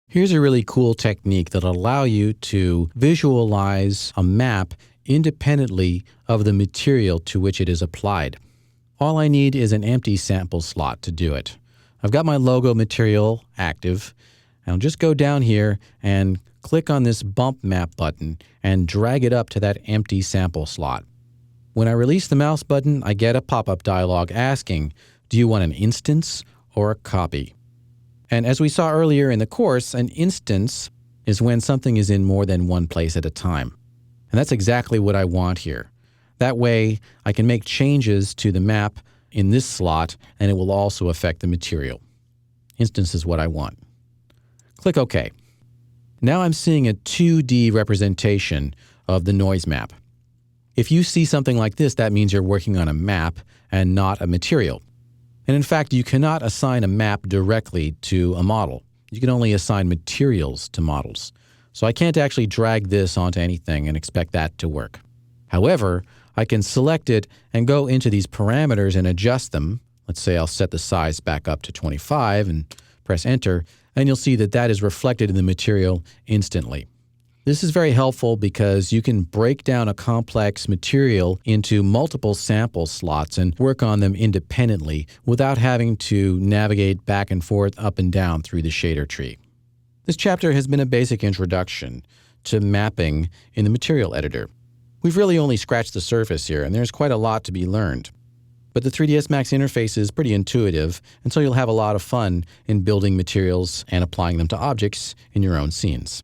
Here's a really cool technique that'll allow you to visualize a map independently of the material to which it is applied. All I need is an empty sample slot to do it. I've got my logo material active. I'll just go down here and click on this bump map button and drag it up to that empty sample slot. When I release the mouse button, I get a pop-up dialog asking, do you want an instance or a copy? And as we saw earlier in the course, an instance is when something is in more than one place at a time. And that's exactly what I want here. That way, I can make changes to the map in this slot, and it will also affect the material. Instance is what I want. Click OK. Now I'm seeing a 2D representation of the noise map. If you see something like this, that means you're working on a map and not a material. And in fact, you cannot assign a map directly to a model. You can only assign materials to models. So I can't actually drag this onto anything and expect that to work. However, I can select it and go into these parameters and adjust them. Let's say I'll set the size back up to 25 and press enter, and you'll see that that is reflected in the material instantly. This is very helpful because you can break down a complex material into multiple sample slots and work on them independently without having to navigate back and forth up and down through the shader tree. This chapter has been a basic introduction to mapping in the material editor. We've really only scratched the surface here, and there's quite a lot to be learned. But the 3ds Max interface is pretty intuitive, and so you'll have a lot of fun in building materials and applying them to objects in your own scenes.